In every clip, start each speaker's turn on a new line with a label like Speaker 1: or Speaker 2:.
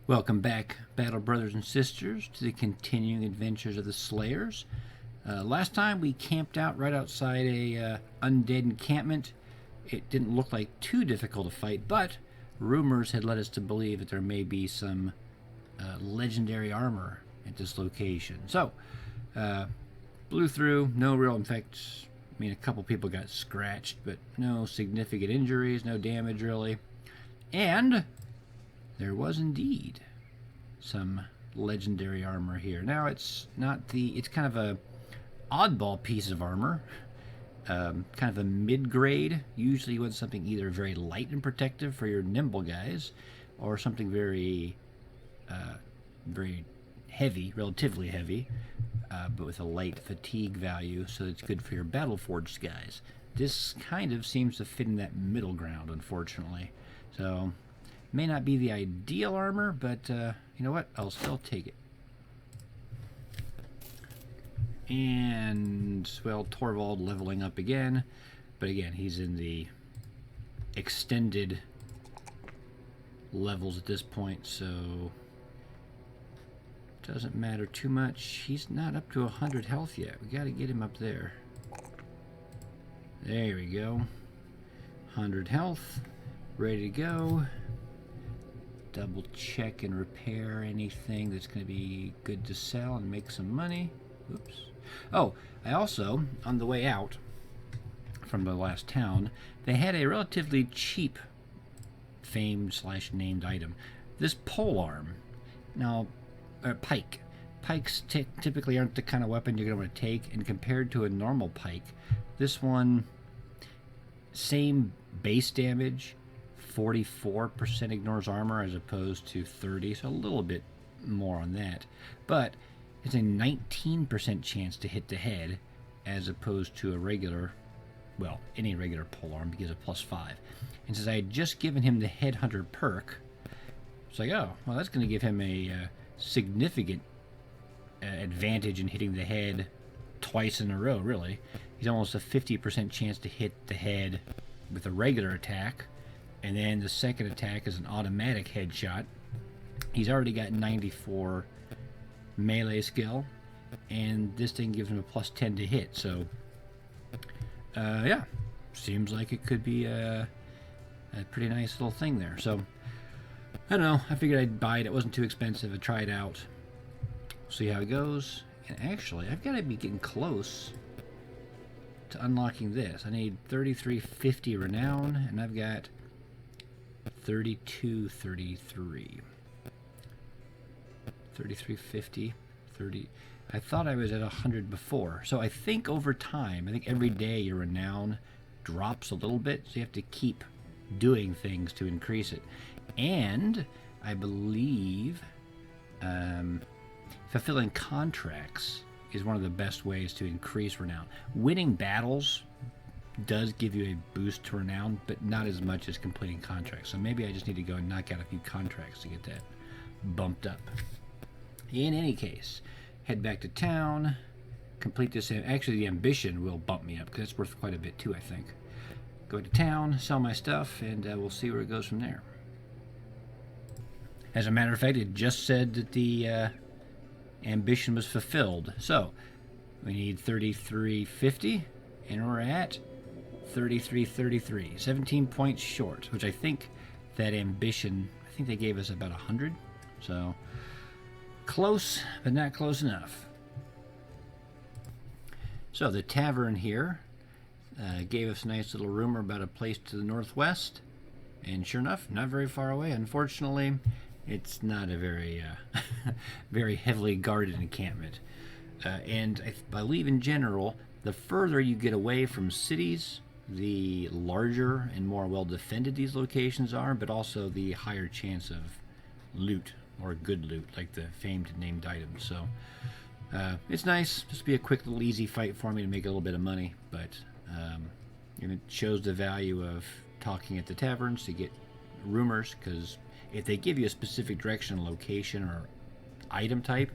Speaker 1: Welcome back, battle brothers and sisters, to the continuing adventures of the Slayers. Last time we camped out right outside a undead encampment. It didn't look like too difficult to fight, but rumors had led us to believe that there may be some legendary armor at this location. So, blew through, no real, in fact, I mean, a couple people got scratched, but no significant injuries, no damage really. And there was indeed some legendary armor here. Now it's kind of a oddball piece of armor, kind of a mid-grade. Usually you want something either very light and protective for your nimble guys, or something very heavy, relatively heavy, but with a light fatigue value, so it's good for your battle-forged guys. This kind of seems to fit in that middle ground, unfortunately. So, may not be the ideal armor, but you know what? I'll still take it. And, well, Torvald leveling up again. But again, he's in the extended levels at this point, so doesn't matter too much. He's not up to 100 health yet. We got to get him up there. There we go. 100 health. Ready to go. Double check and repair anything that's going to be good to sell and make some money. Oops. Oh, I also, on the way out from the last town, they had a relatively cheap famed/named item. This pole arm. Now, pike. Pikes typically aren't the kind of weapon you're going to want to take, and compared to a normal pike, this one, same base damage, 44% ignores armor as opposed to 30, so a little bit more on that. But it's a 19% chance to hit the head as opposed to a regular, well, any regular polearm gives a +5. And since I had just given him the Headhunter perk, it's like, oh, well, that's going to give him a significant advantage in hitting the head twice in a row, really. He's almost a 50% chance to hit the head with a regular attack. And then the second attack is an automatic headshot. He's already got 94 melee skill, and this thing gives him a +10 to hit. So, yeah, seems like it could be a pretty nice little thing there. So, I don't know. I figured I'd buy it. It wasn't too expensive. I'd try it out, see how it goes. And actually, I've got to be getting close to unlocking this. I need 3350 renown, and I've got 3233. 3350, 30. I thought I was at 100 before. So I think over time, I think every day your renown drops a little bit, so you have to keep doing things to increase it. And I believe fulfilling contracts is one of the best ways to increase renown. Winning battles does give you a boost to renown, but not as much as completing contracts. So maybe I just need to go and knock out a few contracts to get that bumped up. In any case, head back to town, complete this. Actually, the ambition will bump me up because it's worth quite a bit too, I think. Go to town, sell my stuff, and we'll see where it goes from there. As a matter of fact, it just said that the ambition was fulfilled. So we need 3350, and we're at 3333, 17 points short, which I think that ambition, I think they gave us about 100. So close, but not close enough. So the tavern here gave us a nice little rumor about a place to the northwest, and sure enough, not very far away. Unfortunately, it's not a very very heavily guarded encampment, and I believe in general, the further you get away from cities, the larger and more well defended these locations are, but also the higher chance of loot, or good loot, like the famed named items. So it's nice, just be a quick little easy fight for me to make a little bit of money, but and it shows the value of talking at the taverns to get rumors, because if they give you a specific direction, location, or item type,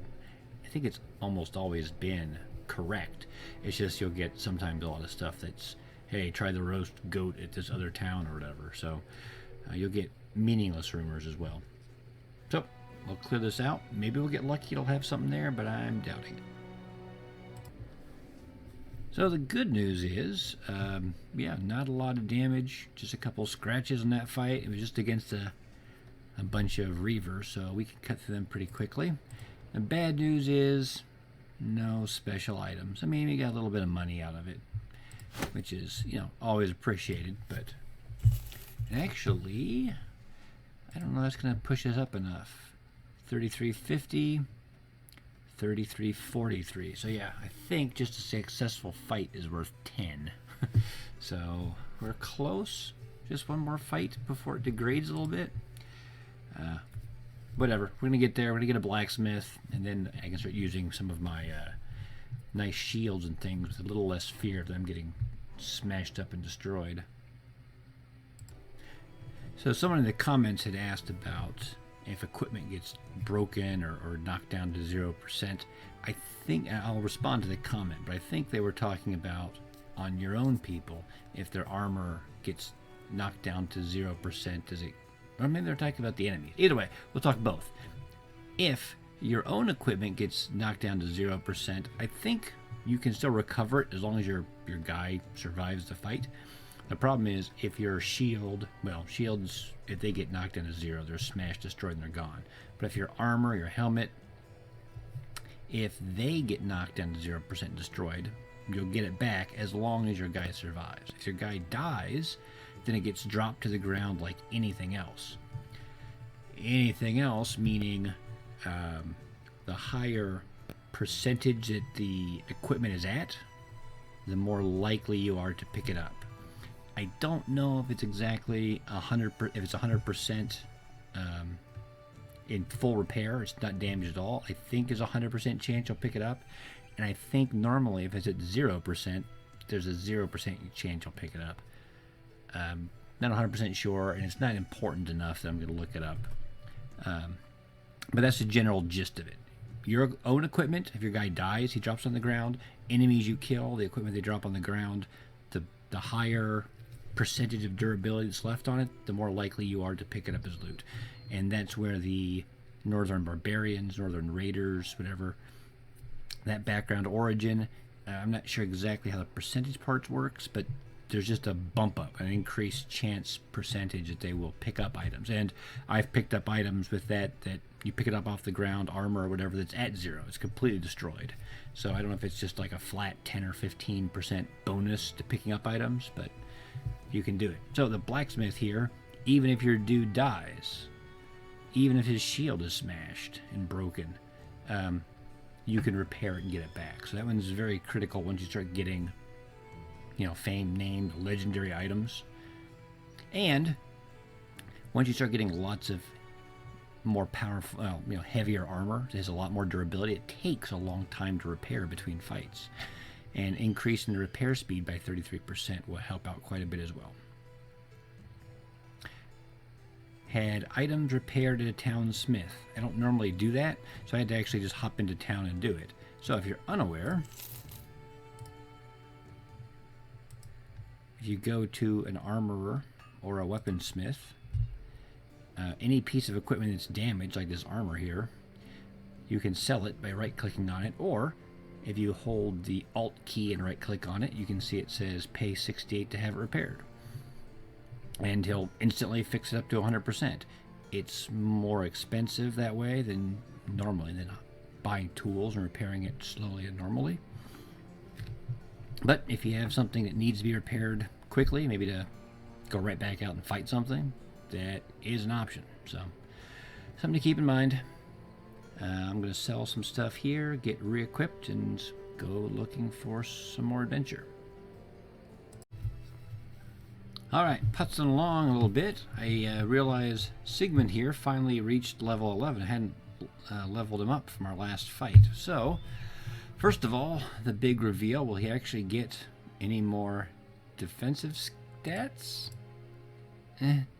Speaker 1: I think it's almost always been correct. It's just you'll get sometimes a lot of stuff that's, hey, try the roast goat at this other town or whatever. So you'll get meaningless rumors as well. So we'll clear this out. Maybe we'll get lucky, it'll have something there, but I'm doubting it. So the good news is, yeah, not a lot of damage, just a couple scratches in that fight. It was just against a bunch of reavers, so we can cut through them pretty quickly. The bad news is no special items. I mean, we got a little bit of money out of it, which is, you know, always appreciated, but actually, I don't know if that's going to push us up enough. 3350, 3343. So yeah, I think just a successful fight is worth 10. So we're close. Just one more fight before it degrades a little bit. Whatever. We're going to get there. We're going to get a blacksmith, and then I can start using some of my nice shields and things with a little less fear of them getting smashed up and destroyed. So someone in the comments had asked about if equipment gets broken or knocked down to 0%. I think, I'll respond to the comment, but I think they were talking about on your own people, if their armor gets knocked down to 0%, does it, or maybe they're talking about the enemies. Either way, we'll talk both. If your own equipment gets knocked down to 0%, I think you can still recover it as long as your guy survives the fight. The problem is if your shield, well, shields, if they get knocked down to 0, they're smashed, destroyed, and they're gone. But if your armor, your helmet, if they get knocked down to 0% destroyed, you'll get it back as long as your guy survives. If your guy dies, then it gets dropped to the ground like anything else. Anything else meaning the higher percentage that the equipment is at, the more likely you are to pick it up. I don't know if it's exactly 100%. If it's 100% in full repair, it's not damaged at all. I think there's a 100% chance you'll pick it up, and I think normally if it's at 0%, there's a 0% chance you'll pick it up. Not 100% sure, and it's not important enough that I'm going to look it up. But that's the general gist of it. Your own equipment, if your guy dies, he drops on the ground. Enemies you kill, the equipment they drop on the ground, the higher percentage of durability that's left on it, the more likely you are to pick it up as loot. And that's where the Northern Barbarians, Northern Raiders, whatever, that background origin, I'm not sure exactly how the percentage parts works, but there's just a bump up, an increased chance percentage that they will pick up items. And I've picked up items with that you pick it up off the ground, armor or whatever, that's at 0. It's completely destroyed. So I don't know if it's just like a flat 10 or 15% bonus to picking up items, but you can do it. So the blacksmith here, even if your dude dies, even if his shield is smashed and broken, you can repair it and get it back. So that one's very critical once you start getting, you know, famed, named, legendary items. And once you start getting lots of more powerful, you know, heavier armor, it has a lot more durability. It takes a long time to repair between fights. And increasing the repair speed by 33% will help out quite a bit as well. Had items repaired at a town smith. I don't normally do that, so I had to actually just hop into town and do it. So if you're unaware, if you go to an armorer or a weaponsmith, any piece of equipment that's damaged, like this armor here, you can sell it by right-clicking on it, or if you hold the Alt key and right-click on it, you can see it says pay 68 to have it repaired. And he'll instantly fix it up to 100%. It's more expensive that way than normally, than buying tools and repairing it slowly and normally. But if you have something that needs to be repaired quickly, maybe to go right back out and fight something, that is an option. So something to keep in mind. I'm going to sell some stuff here, get re-equipped, and go looking for some more adventure. Alright, putzing along a little bit. I realize Sigmund here finally reached level 11. I hadn't leveled him up from our last fight. So, first of all, the big reveal, will he actually get any more defensive stats?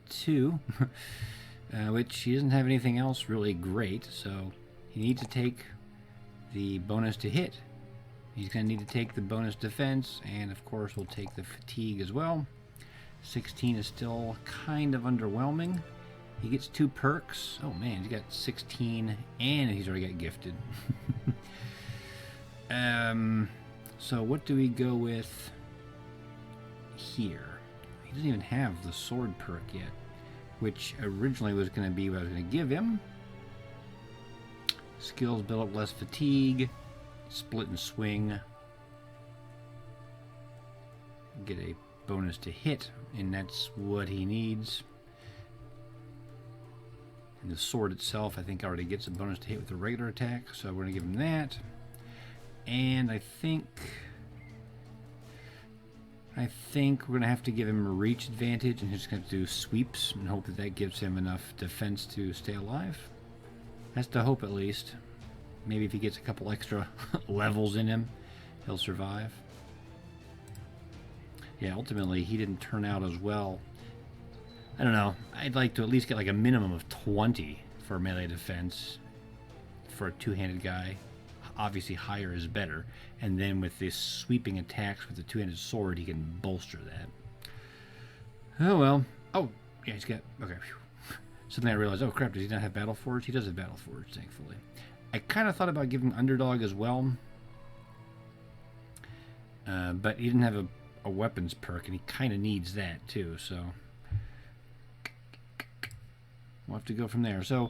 Speaker 1: 2. Which he doesn't have anything else really great, so he needs to take the bonus to hit. He's going to need to take the bonus defense, and of course we'll take the fatigue as well. 16 is still kind of underwhelming. He gets 2 perks. Oh man, he's got 16, and he's already got gifted. So what do we go with here? He doesn't even have the sword perk yet, which originally was going to be what I was going to give him. Skills build up less fatigue, split and swing. Get a bonus to hit, and that's what he needs. And the sword itself, I think, already gets a bonus to hit with a regular attack, so we're going to give him that. And I think we're going to have to give him a reach advantage, and he's just going to do sweeps and hope that that gives him enough defense to stay alive. That's the hope, at least. Maybe if he gets a couple extra levels in him, he'll survive. Yeah, ultimately, he didn't turn out as well. I don't know. I'd like to at least get like a minimum of 20 for melee defense for a two-handed guy. Obviously, higher is better. And then with this sweeping attacks with the two-handed sword, he can bolster that. Oh, well. Oh, yeah, he's got... Okay. Suddenly I realized, oh, crap, does he not have Battle Forge? He does have Battle Forge, thankfully. I kind of thought about giving Underdog as well. But he didn't have a weapons perk, and he kind of needs that, too, so... We'll have to go from there. So,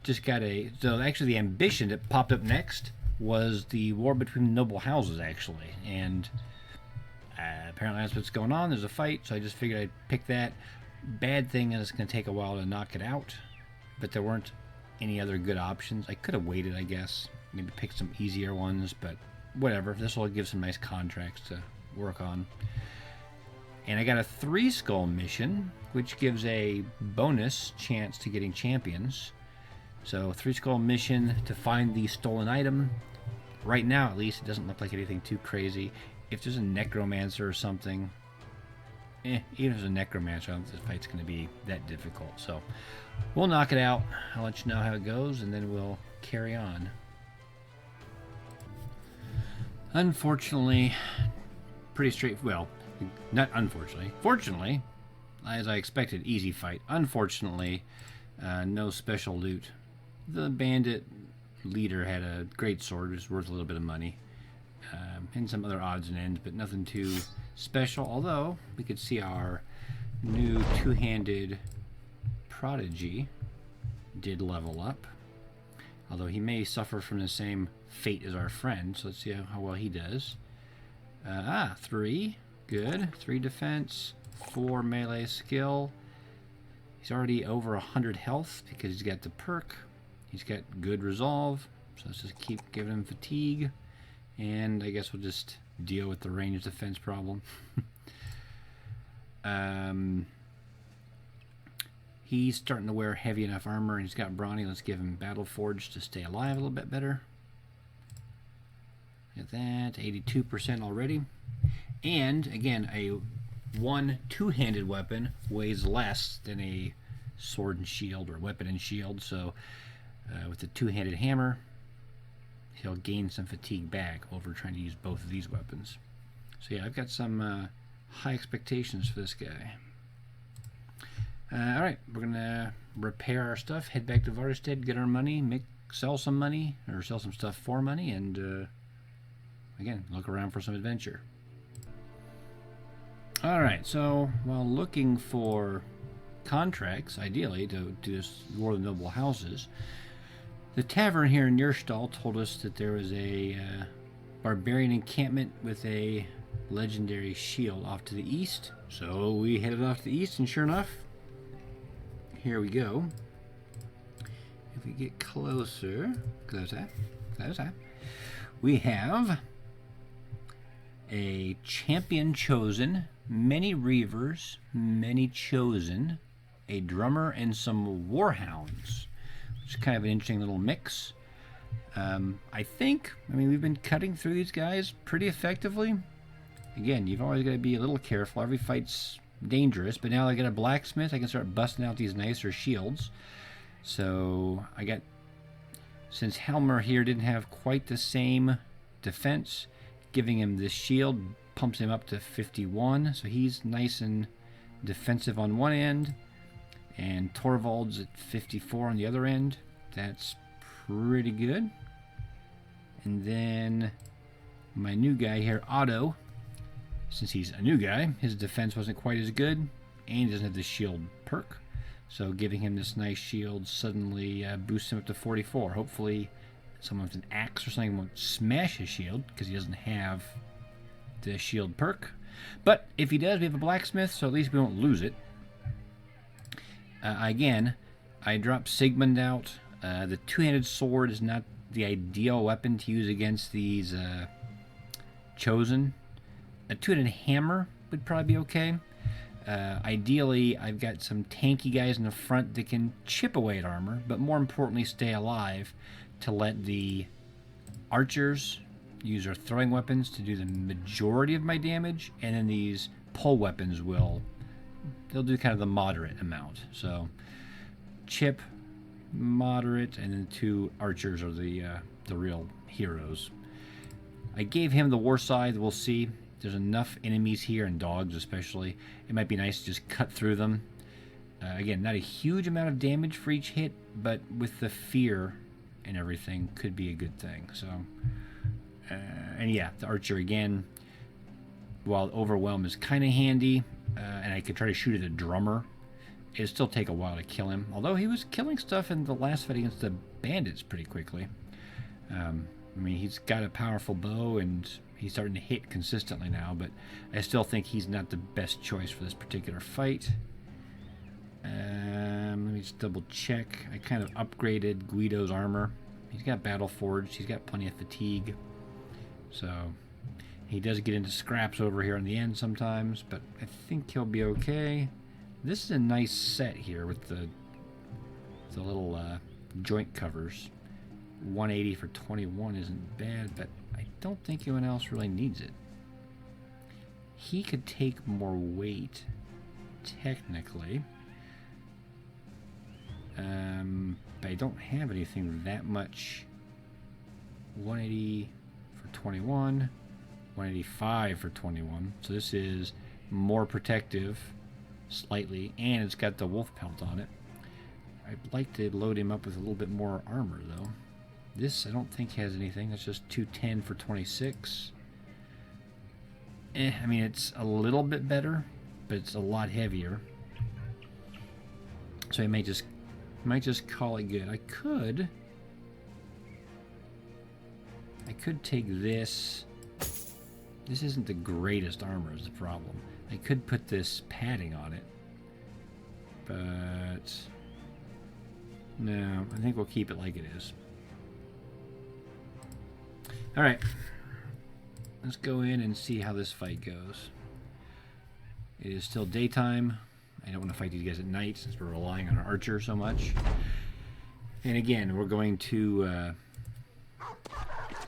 Speaker 1: just got a... So, actually, the ambition that popped up next was the war between the noble houses, actually. And apparently that's what's going on. There's a fight, so I just figured I'd pick that. Bad thing is it's going to take a while to knock it out. But there weren't any other good options. I could have waited, I guess. Maybe pick some easier ones, but whatever. This will give some nice contracts to work on. And I got a 3-skull mission, which gives a bonus chance to getting champions. So 3-skull mission to find the stolen item. Right now, at least, it doesn't look like anything too crazy. If there's a necromancer or something, even if there's a necromancer, I don't think this fight's going to be that difficult. So we'll knock it out. I'll let you know how it goes, and then we'll carry on. Unfortunately, pretty straight. Well, not unfortunately. Fortunately, as I expected, easy fight. Unfortunately, no special loot. The bandit leader had a great sword, which was worth a little bit of money, and some other odds and ends, but nothing too special. Although we could see our new two-handed prodigy did level up. Although he may suffer from the same fate as our friend, so let's see how well he does. 3. Good. 3 defense, 4 melee skill. He's already over 100 health because he's got the perk. He's got good resolve, so let's just keep giving him fatigue. And I guess we'll just deal with the ranged defense problem. He's starting to wear heavy enough armor, and he's got brawny. Let's give him Battle Forge to stay alive a little bit better. Get that, 82% already. And, again, a two-handed weapon weighs less than a sword and shield or weapon and shield, so with the two-handed hammer, he'll gain some fatigue back over trying to use both of these weapons. So yeah, I've got some high expectations for this guy. Alright, we're going to repair our stuff, head back to Varstead, get our money, sell some money, or sell some stuff for money, and again, look around for some adventure. Alright, so while looking for contracts, ideally, to do this War of the Noble Houses, the tavern here in Nierstall told us that there was a barbarian encampment with a legendary shield off to the east. So we headed off to the east, and sure enough, here we go. If we get closer, closer, we have a champion chosen, many reavers, many chosen, a drummer, and some warhounds. It's kind of an interesting little mix. I mean, we've been cutting through these guys pretty effectively. Again, you've always got to be a little careful. Every fight's dangerous, but now I got a blacksmith. I can start busting out these nicer shields. So since Helmer here didn't have quite the same defense, giving him this shield pumps him up to 51. So he's nice and defensive on one end. And Torvald's at 54 on the other end. That's pretty good. And then my new guy here, Otto, since he's a new guy, his defense wasn't quite as good, and he doesn't have the shield perk. So giving him this nice shield suddenly boosts him up to 44. Hopefully someone with an axe or something won't smash his shield, because he doesn't have the shield perk. But if he does, we have a blacksmith, so at least we won't lose it. Again, I dropped Sigmund out. The two-handed sword is not the ideal weapon to use against these chosen. A two-handed hammer would probably be okay. Ideally, I've got some tanky guys in the front that can chip away at armor, but more importantly, stay alive to let the archers use their throwing weapons to do the majority of my damage, and then these pole weapons they'll do kind of the moderate amount. So chip, moderate, and then two archers are the real heroes. I gave him the war scythe. We'll see. There's enough enemies here, and dogs especially. It might be nice to just cut through them. Again, not a huge amount of damage for each hit, but with the fear and everything, could be a good thing. So, and yeah, the archer again, while overwhelm is kind of handy, and I could try to shoot at a drummer, it'll still take a while to kill him. Although he was killing stuff in the last fight against the bandits pretty quickly. I mean, he's got a powerful bow, and he's starting to hit consistently now, but I still think he's not the best choice for this particular fight. Let me just double check. I kind of upgraded Guido's armor. He's got battle forged. He's got plenty of fatigue. So he does get into scraps over here in the end sometimes, but I think he'll be okay. This is a nice set here with the little joint covers. 180 for 21 isn't bad, but I don't think anyone else really needs it. He could take more weight, technically. But I don't have anything that much. 180 for 21, 185 for 21. So this is more protective, slightly, and it's got the wolf pelt on it. I'd like to load him up with a little bit more armor, though. This I don't think has anything. That's just 210 for 26. I mean, it's a little bit better, but it's a lot heavier. So I might just call it good. I could take this. This isn't the greatest armor is the problem. I could put this padding on it, but no, I think we'll keep it like it is. Alright, let's go in and see how this fight goes. It is still daytime. I don't want to fight these guys at night since we're relying on our archer so much. And again, we're going to...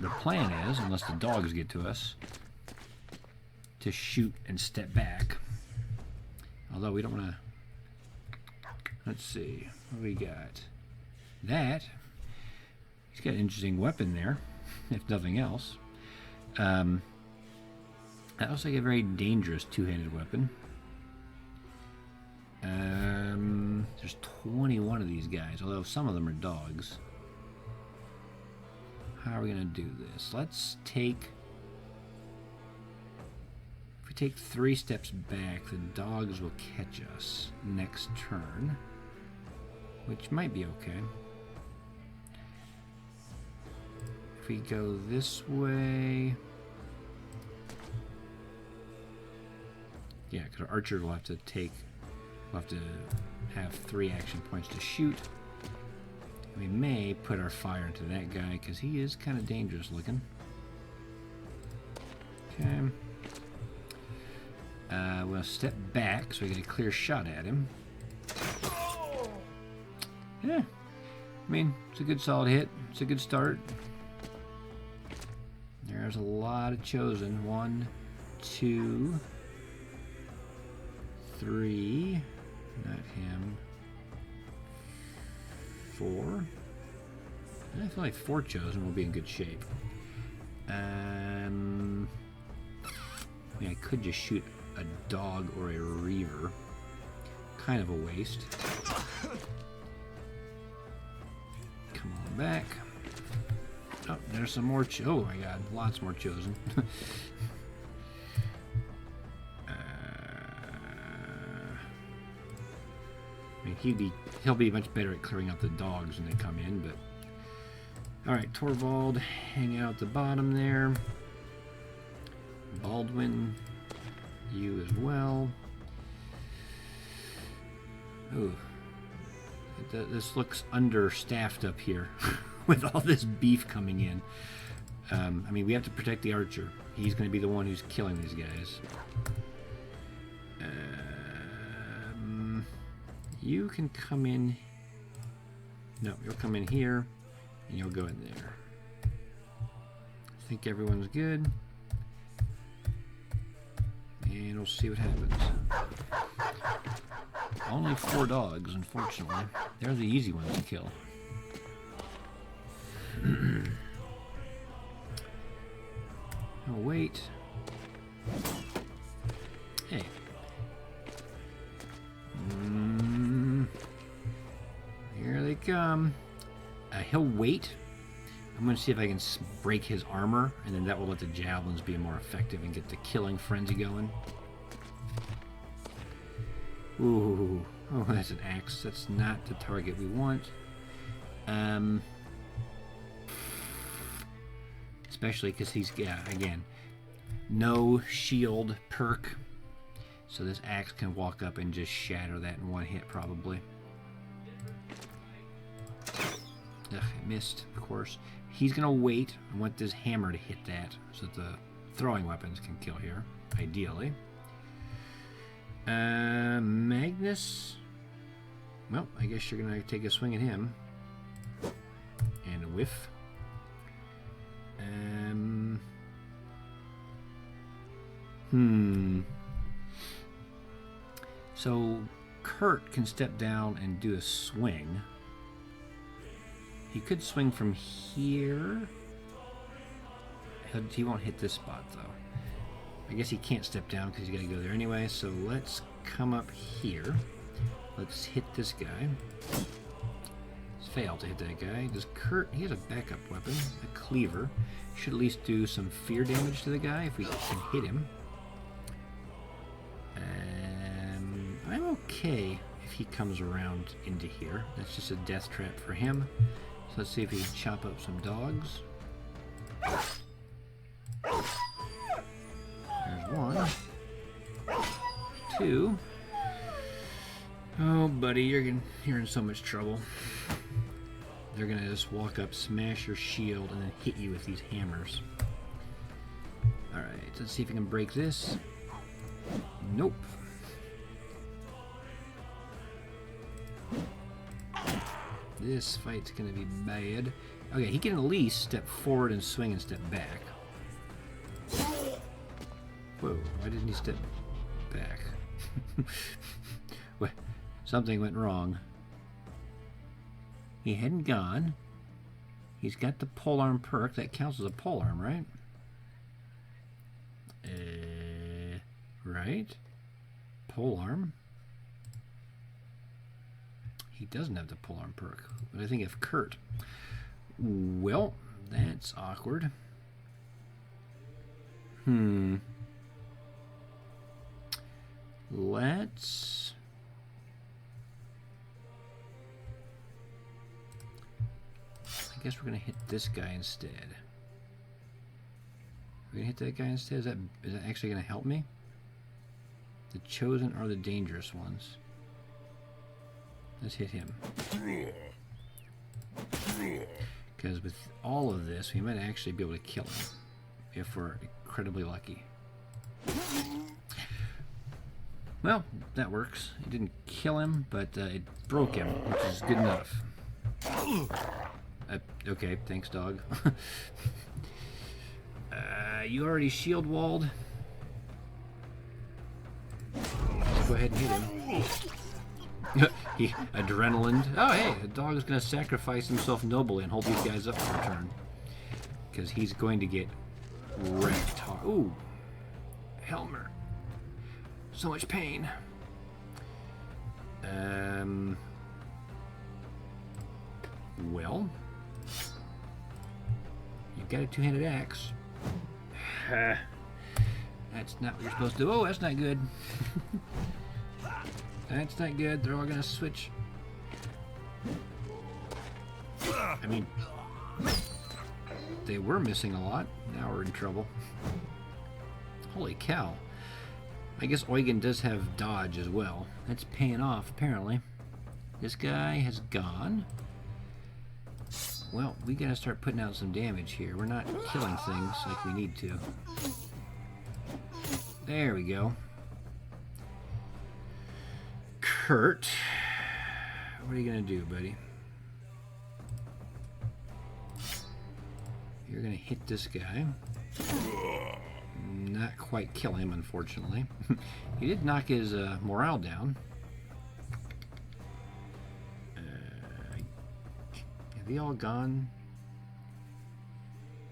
Speaker 1: the plan is, unless the dogs get to us, to shoot and step back. Although we don't want to... Let's see. What do we got? That. He's got an interesting weapon there, if nothing else. That looks like a very dangerous two-handed weapon. There's 21 of these guys, although some of them are dogs. How are we going to do this? Let's take... If we take 3 steps back, the dogs will catch us next turn, which might be okay. If we go this way... Yeah, because our archer will have to take... We'll have to have 3 action points to shoot. We may put our fire into that guy because he is kind of dangerous looking. Okay. We'll step back so we get a clear shot at him. Yeah. I mean, it's a good solid hit. It's a good start. There's a lot of chosen. 1, 2, 3. Not him. 4. I feel like 4 chosen will be in good shape. I mean, I could just shoot a dog or a reaver. kind of a waste. Come on back. Oh, there's some more. Oh my God, lots more chosen. I mean, he'll be much better at clearing out the dogs when they come in, but all right, Torvald, hang out at the bottom there. Baldwin, you as well. Ooh, this looks understaffed up here with all this beef coming in. I mean, we have to protect the archer. He's going to be the one who's killing these guys. You can come in. No, you'll come in here, and you'll go in there. I think everyone's good. And we'll see what happens. Only 4 dogs, unfortunately. They're the easy ones to kill. Oh, wait. Hey. Here they come. He'll wait. I'm going to see if I can break his armor, and then that will let the javelins be more effective and get the killing frenzy going. Ooh. Oh, that's an axe. That's not the target we want. Especially because he's, yeah, again, no shield perk. So this axe can walk up and just shatter that in one hit, probably. Ugh, it missed, of course. He's going to wait. I want this hammer to hit that so that the throwing weapons can kill here, ideally. Magnus. Well, I guess you're going to take a swing at him. And a whiff. So Kurt can step down and do a swing. He could swing from here. He won't hit this spot though. I guess he can't step down because he's got to go there anyway. So let's come up here. Let's hit this guy. Let's fail to hit that guy. Does Kurt? He has a backup weapon, a cleaver. Should at least do some fear damage to the guy if we can hit him. I'm okay if he comes around into here. That's just a death trap for him. So let's see if he can chop up some dogs. There's 1. 2. Oh, buddy, you're in so much trouble. They're gonna just walk up, smash your shield, and then hit you with these hammers. Alright, let's see if we can break this. Nope. This fight's gonna be bad. Okay, he can at least step forward and swing and step back. Whoa, why didn't he step back? What? Something went wrong. He hadn't gone. He's got the polearm perk. That counts as a polearm, right? Right? Polearm. He doesn't have the polearm perk. But I think if Kurt... Well, that's awkward. Let's... I guess we're going to hit this guy instead. We're going to hit that guy instead? Is that actually going to help me? The chosen are the dangerous ones. Let's hit him. Because with all of this, we might actually be able to kill him. If we're incredibly lucky. Well, that works. It didn't kill him, but it broke him, which is good enough. Okay, thanks, dog. You already shield walled. Let's go ahead and hit him. He adrenaline. Oh, hey, the dog is going to sacrifice himself nobly and hold these guys up for a turn. Because he's going to get wrecked hard. Ooh. Helmer. So much pain. Well, you've got a two-handed axe. That's not what you're supposed to do. Oh, that's not good. That's not good. They're all gonna switch. I mean, they were missing a lot. Now we're in trouble. Holy cow. I guess Eugen does have dodge as well. That's paying off, apparently. This guy has gone. Well, we gotta start putting out some damage here. We're not killing things like we need to. There we go. Kurt, what are you gonna do, buddy? You're gonna hit this guy. Not quite kill him, unfortunately. He did knock his morale down. Have they all gone?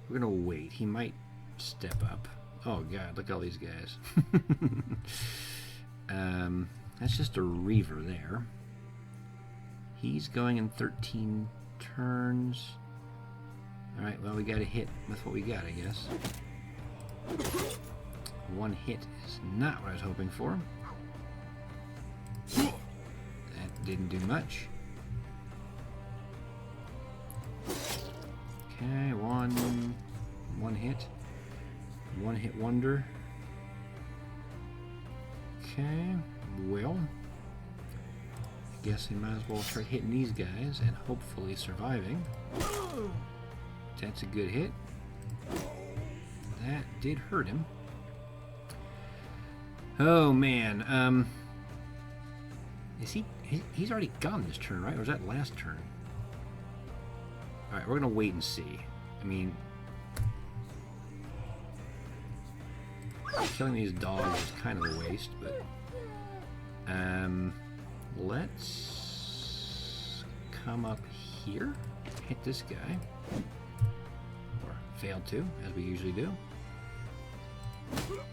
Speaker 1: We're gonna wait. He might step up. Oh god, look at all these guys. That's just a Reaver there. He's going in 13 turns. Alright, well, we gotta hit with what we got, I guess. One hit is not what I was hoping for. That didn't do much. Okay, one hit. One hit wonder. Okay, well, I guess we might as well start hitting these guys and hopefully surviving. That's a good hit. That did hurt him. Oh man, is he's already gone this turn, right? Or was that last turn? Alright, we're gonna wait and see. I mean, killing these dogs is kind of a waste, but let's come up here, hit this guy, or fail to, as we usually do.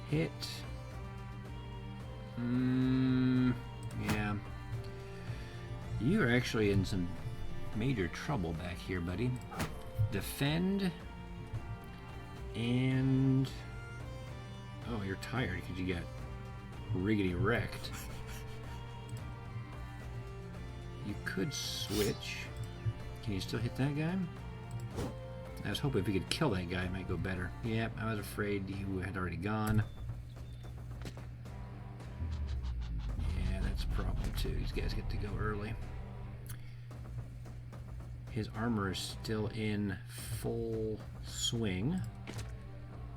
Speaker 1: Hit. Yeah. You are actually in some major trouble back here, buddy. Defend. And... oh, you're tired because you got riggedy wrecked. You could switch. Can you still hit that guy? I was hoping if we could kill that guy, it might go better. Yep, I was afraid you had already gone. Yeah, that's a problem too. These guys get to go early. His armor is still in full swing,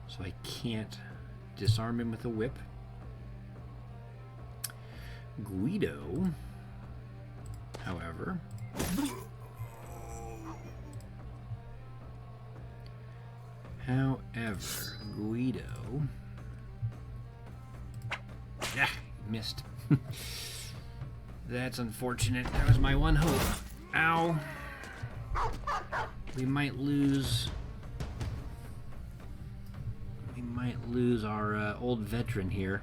Speaker 1: so I can't disarm him with a whip. Guido, however, Guido, missed. That's unfortunate. That was my one hope. Ow. We might lose our old veteran here,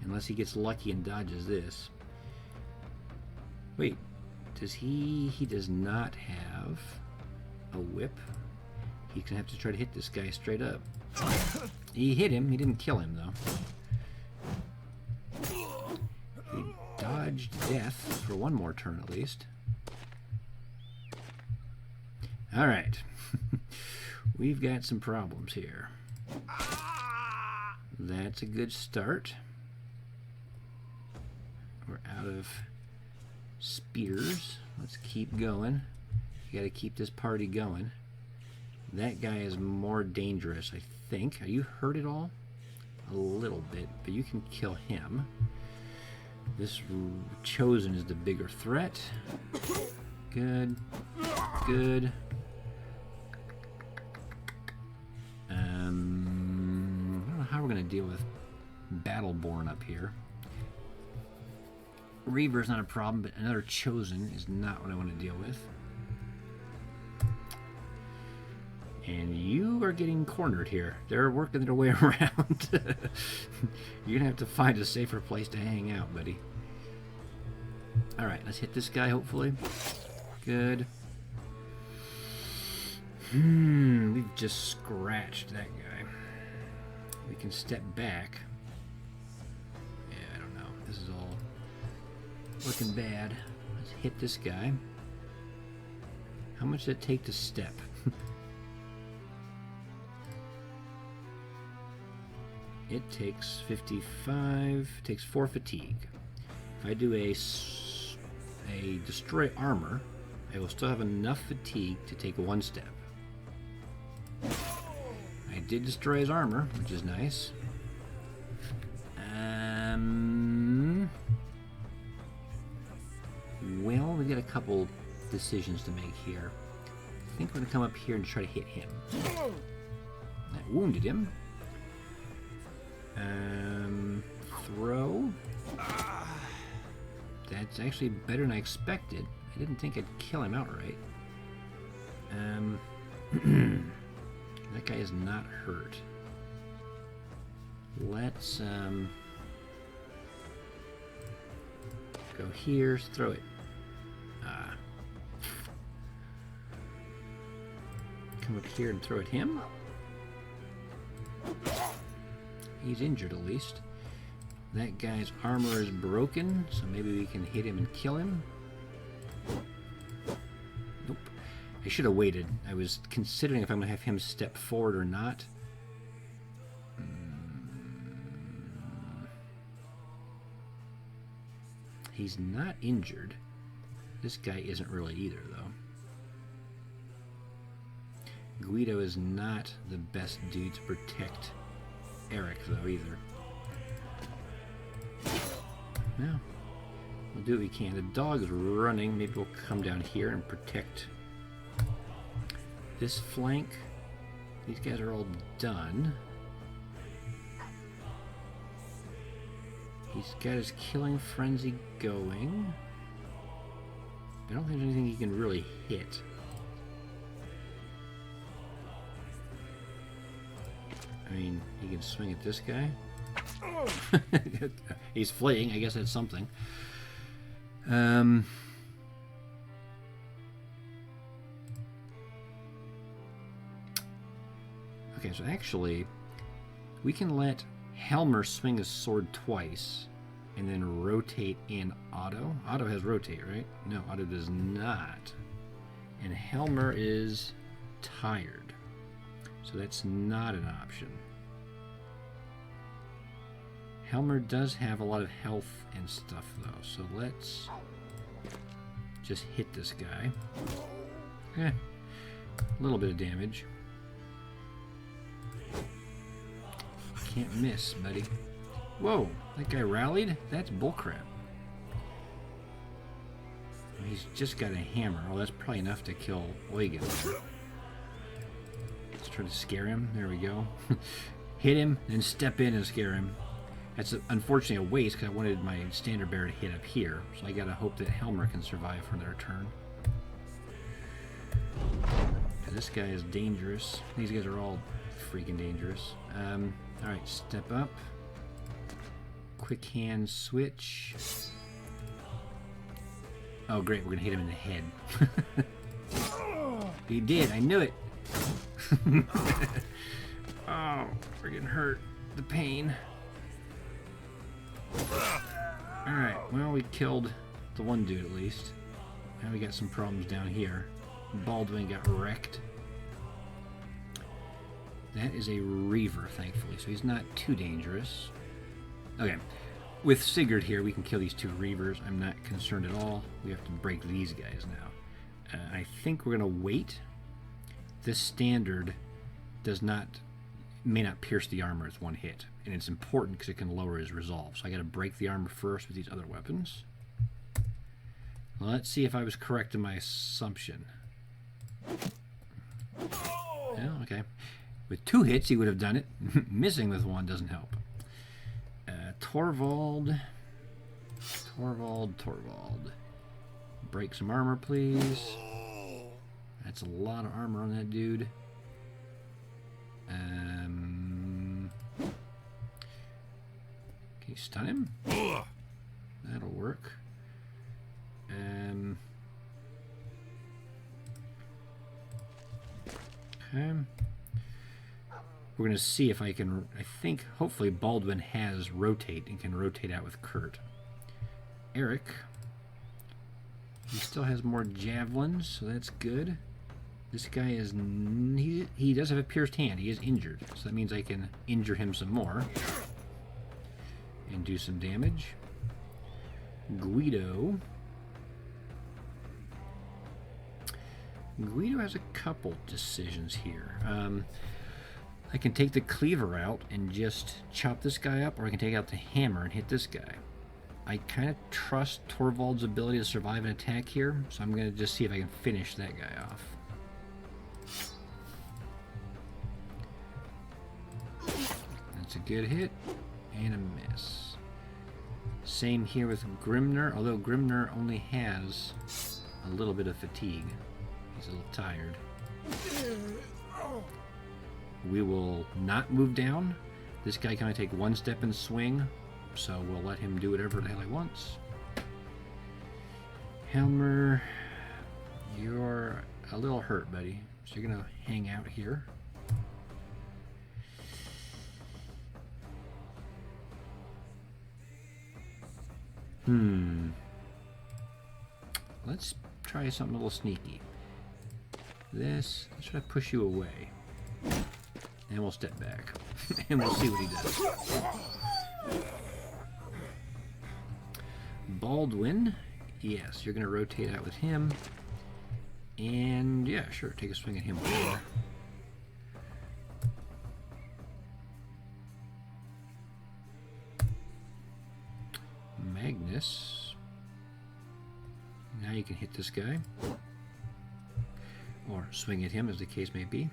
Speaker 1: unless he gets lucky and dodges this. Wait, does he does not have a whip? He's gonna have to try to hit this guy straight up. He hit him, he didn't kill him though. He dodged death for one more turn at least. Alright. We've got some problems here. That's a good start. We're out of spears. Let's keep going. You gotta keep this party going. That guy is more dangerous, I think. Are you hurt at all? A little bit, but you can kill him. This chosen is the bigger threat. Good. Good. I don't know how we're going to deal with Battleborn up here. Reaver's not a problem, but another chosen is not what I want to deal with. And you are getting cornered here. They're working their way around. You're going to have to find a safer place to hang out, buddy. Alright, let's hit this guy, hopefully. Good. We've just scratched that guy. We can step back. Yeah, I don't know. This is all looking bad. Let's hit this guy. How much does it take to step? It takes 55. It takes 4 fatigue. If I do a destroy armor, I will still have enough fatigue to take 1 step. I did destroy his armor, which is nice. Well, we got a couple decisions to make here. I think we're going to come up here and try to hit him. That wounded him. Throw. That's actually better than I expected. I didn't think I'd kill him outright. That guy is not hurt. Let's go here, throw it. Come up here and throw at him. He's injured at least. That guy's armor is broken, so maybe we can hit him and kill him. Nope. I should have waited. I was considering if I'm going to have him step forward or not. He's not injured. This guy isn't really either, though. Guido is not the best dude to protect Eric, though, either. Well, we'll do what we can. The dog is running. Maybe we'll come down here and protect this flank. These guys are all done. He's got his killing frenzy going. I don't think there's anything he can really hit. I mean, he can swing at this guy. He's fleeing. I guess that's something. Okay, so actually, we can let Helmer swing his sword twice and then rotate in Otto. Otto has rotate, right? No, Otto does not. And Helmer is tired. So that's not an option. Helmer does have a lot of health and stuff, though. So let's just hit this guy. A little bit of damage. Can't miss, buddy. Whoa, that guy rallied? That's bullcrap. He's just got a hammer. Oh, that's probably enough to kill Eugen. Let's try to scare him. There we go. Hit him, then step in and scare him. That's unfortunately a waste because I wanted my standard bearer to hit up here. So I gotta hope that Helmer can survive for their turn. This guy is dangerous. These guys are all freaking dangerous. Alright, step up. Quick hand switch. Oh great, we're gonna hit him in the head. He did, I knew it. Oh, we're getting hurt. The pain. Alright, well we killed the one dude at least. Now we got some problems down here. Baldwin got wrecked. That is a Reaver, thankfully, so he's not too dangerous. Okay, with Sigurd here, we can kill these 2 Reavers. I'm not concerned at all. We have to break these guys now. I think we're going to wait. This standard may not pierce the armor as one hit, and it's important because it can lower his resolve. So I got to break the armor first with these other weapons. Well, let's see if I was correct in my assumption. Yeah, okay. With 2 hits, he would have done it. Missing with 1 doesn't help. Torvald. Break some armor, please. That's a lot of armor on that dude. Can you stun him? That'll work. Okay. We're going to see if I can... I think, hopefully, Baldwin has rotate and can rotate out with Kurt. Eric. He still has more javelins, so that's good. This guy is... He does have a pierced hand. He is injured. So that means I can injure him some more. And do some damage. Guido. Guido has a couple decisions here. I can take the cleaver out and just chop this guy up, or I can take out the hammer and hit this guy. I kind of trust Torvald's ability to survive an attack here, so I'm going to just see if I can finish that guy off. That's a good hit, and a miss. Same here with Grimner, although Grimner only has a little bit of fatigue. He's a little tired. We will not move down. This guy can only take one step and swing, so we'll let him do whatever the hell he wants. Helmer, you're a little hurt, buddy. So you're gonna hang out here. Let's try something a little sneaky. Let's try to push you away. And we'll step back. And we'll see what he does. Baldwin. Yes, you're going to rotate out with him. And, yeah, sure, take a swing at him. Magnus. Now you can hit this guy. Or swing at him, as the case may be.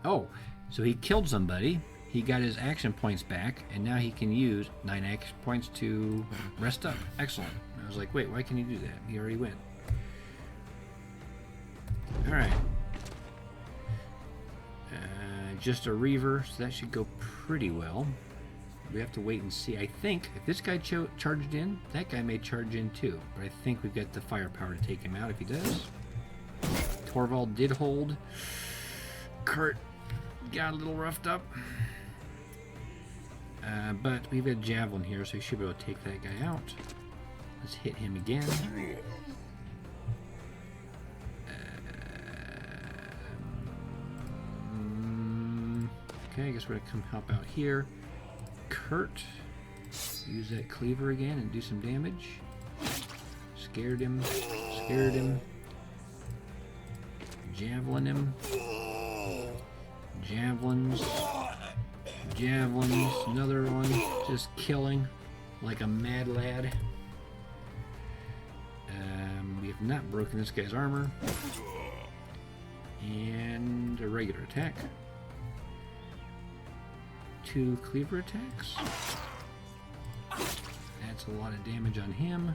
Speaker 1: Oh, so he killed somebody. He got his action points back, and now he can use 9 action points to rest up. Excellent. I was like, wait, why can he do that? He already went. Alright. Just a reaver, so that should go pretty well. We have to wait and see. I think if this guy charged in, that guy may charge in too. But I think we've got the firepower to take him out if he does. Torvald did hold. Kurt got a little roughed up. But we've got Javelin here, so he should be able to take that guy out. Let's hit him again. Okay, I guess we're going to come help out here. Kurt, use that cleaver again and do some damage. Scared him. Scared him. Javelin him. Javelins. Javelins. Another one. Just killing like a mad lad. We have not broken this guy's armor. And a regular attack. 2 cleaver attacks. That's a lot of damage on him.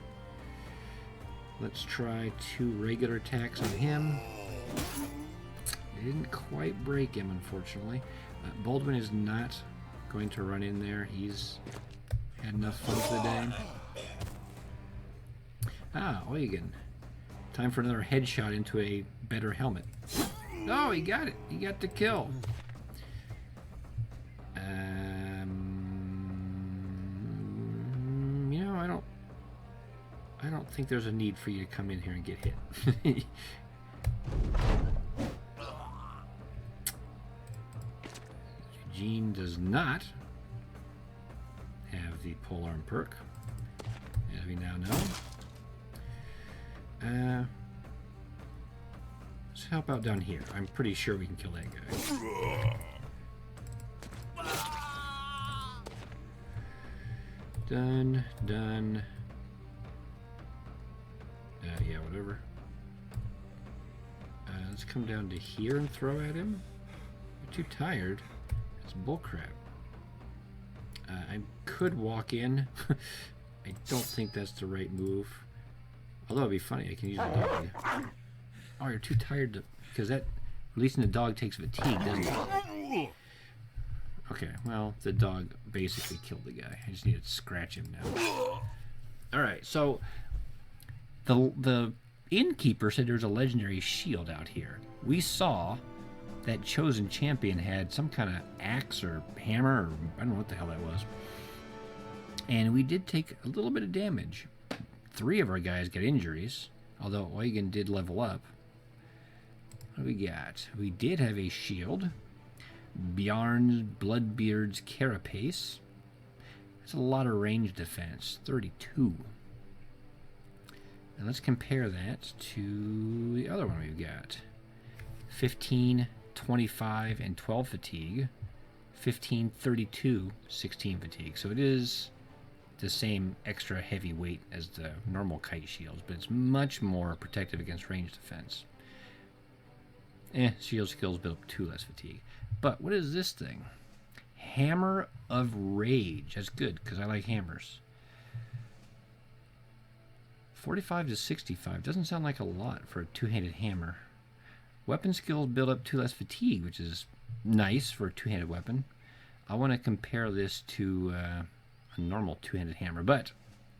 Speaker 1: Let's try 2 regular attacks on him. They didn't quite break him, unfortunately. Baldwin is not going to run in there. He's had enough fun for the day. Ah, Eugen. Time for another headshot into a better helmet. Oh, he got it. He got the kill. You know, I don't think there's a need for you to come in here and get hit. Eugene does not have the polearm perk, as we now know. Let's help out down here. I'm pretty sure we can kill that guy. Done, done. Yeah, whatever. Let's come down to here and throw at him. You're too tired. It's bullcrap. I could walk in. I don't think that's the right move. Although it'd be funny, I can use a dog. Oh, you're too tired to... Because that... Releasing the dog takes fatigue, doesn't it? Okay, well, the dog basically killed the guy. I just need to scratch him now. Alright, so... The innkeeper said there's a legendary shield out here. We saw that chosen champion had some kind of axe or hammer, or I don't know what the hell that was. And we did take a little bit of damage. 3 of our guys got injuries, although Eugen did level up. What do we got? We did have a shield. Bjarn's Bloodbeard's Carapace. That's a lot of range defense. 32. And let's compare that to the other one we've got. 15, 25, and 12 fatigue. 15, 32, 16 fatigue. So it is the same extra heavy weight as the normal kite shields, but it's much more protective against range defense. Shield skills build up 2 less fatigue. But what is this thing? Hammer of Rage. That's good, because I like hammers. 45 to 65. Doesn't sound like a lot for a 2-handed hammer. Weapon skills build up 2 less fatigue, which is nice for a 2-handed weapon. I want to compare this to a normal 2-handed hammer, but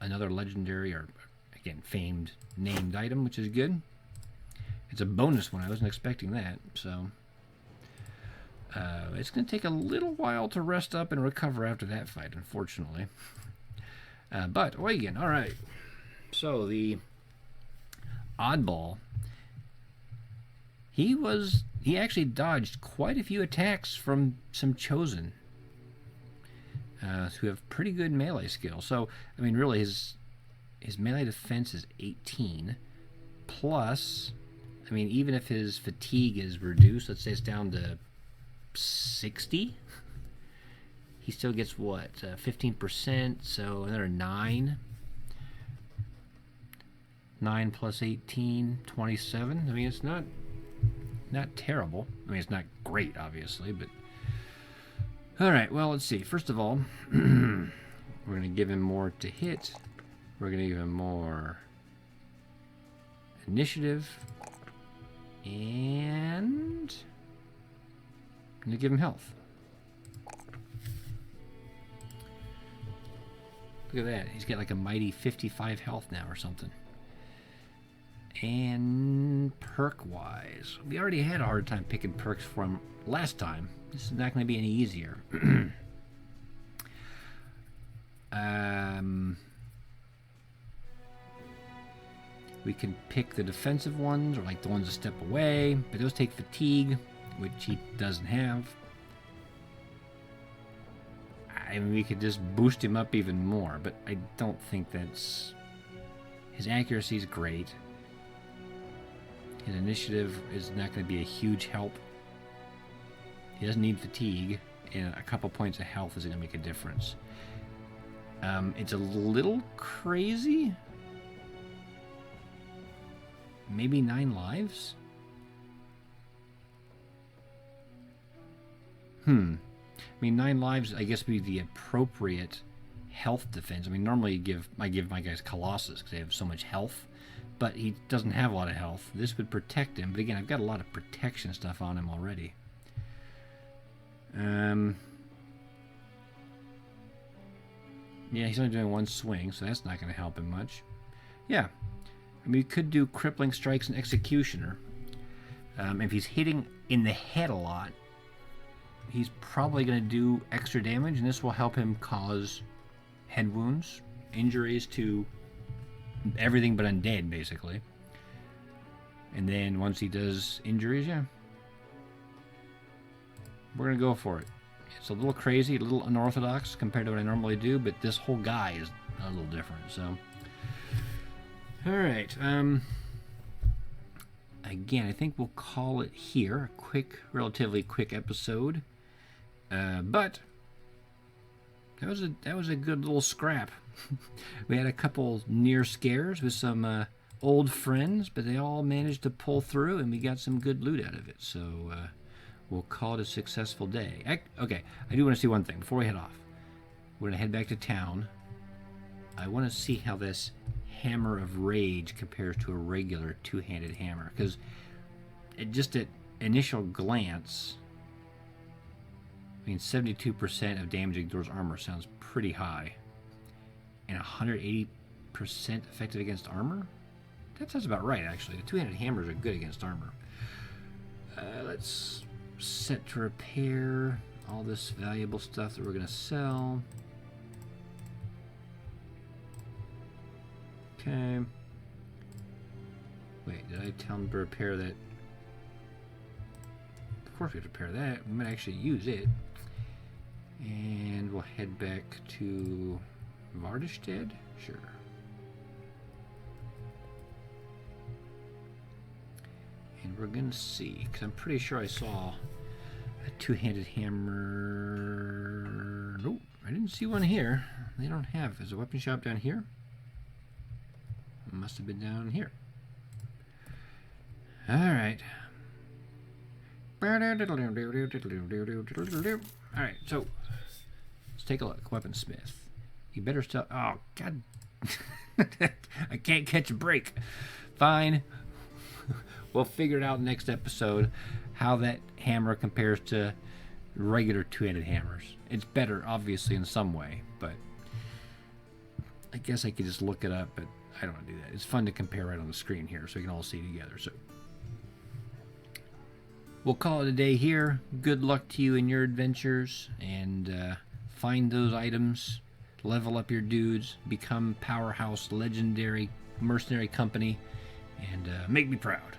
Speaker 1: another legendary, or again, famed named item, which is good. It's a bonus one. I wasn't expecting that, so it's going to take a little while to rest up and recover after that fight, unfortunately. But Eugen, all right. So the oddball, he actually dodged quite a few attacks from some chosen who have pretty good melee skill. So I mean, really, his melee defense is 18 plus. I mean, even if his fatigue is reduced, let's say it's down to 60, he still gets what, 15%, so another 9. 9 plus 18, 27. I mean, it's not terrible. I mean, it's not great, obviously, but... Alright, well, let's see. First of all, we're going to give him more to hit. We're going to give him more initiative. And I'm going to give him health. Look at that. He's got like a mighty 55 health now or something. And perk-wise, we already had a hard time picking perks for him last time. This is not going to be any easier. We can pick the defensive ones, or like the ones that step away, but those take fatigue, which he doesn't have. I mean, we could just boost him up even more, but I don't think that's... His accuracy is great. His initiative is not going to be a huge help. He doesn't need fatigue, and a couple points of health is going to make a difference. It's a little crazy. Maybe 9 lives? I mean, 9 lives, I guess, would be the appropriate health defense. I mean, normally I give my guys Colossus because they have so much health, but he doesn't have a lot of health. This would protect him, but again, I've got a lot of protection stuff on him already. Yeah, he's only doing 1 swing, so that's not going to help him much. Yeah. I mean, we could do crippling strikes and executioner. If he's hitting in the head a lot, he's probably going to do extra damage, and this will help him cause head wounds, injuries to everything but undead, basically. And then once he does injuries, yeah, we're going to go for it. It's a little crazy, a little unorthodox compared to what I normally do, but this whole guy is a little different, so... Alright, again, I think we'll call it here. A quick, relatively quick episode. But that was a good little scrap. We had a couple near scares with some old friends, but they all managed to pull through, and we got some good loot out of it. So we'll call it a successful day. Okay, I do want to see one thing before we head off. We're going to head back to town. I want to see how this Hammer of Rage compares to a regular 2-handed hammer, because just at initial glance, I mean, 72% of damage ignores armor sounds pretty high, and 180% effective against armor? That sounds about right, actually. The two-handed hammers are good against armor. Let's set to repair all this valuable stuff that we're going to sell. Okay. Wait, did I tell him to repair that? Of course we have to repair that. We might actually use it. And we'll head back to Vardestead? Sure. And we're going to see, because I'm pretty sure I saw a two-handed hammer. Nope, I didn't see one here. They don't have. Is a weapon shop down here? It must have been down here. Alright. Alright, so let's take a look. Weaponsmith. You better stop. Oh, God. I can't catch a break. Fine. We'll figure it out next episode how that hammer compares to regular two-handed hammers. It's better, obviously, in some way, but I guess I could just look it up, but I don't want to do that. It's fun to compare right on the screen here so we can all see together. So we'll call it a day here. Good luck to you in your adventures, and find those items, level up your dudes, become powerhouse, legendary mercenary company, and make me proud.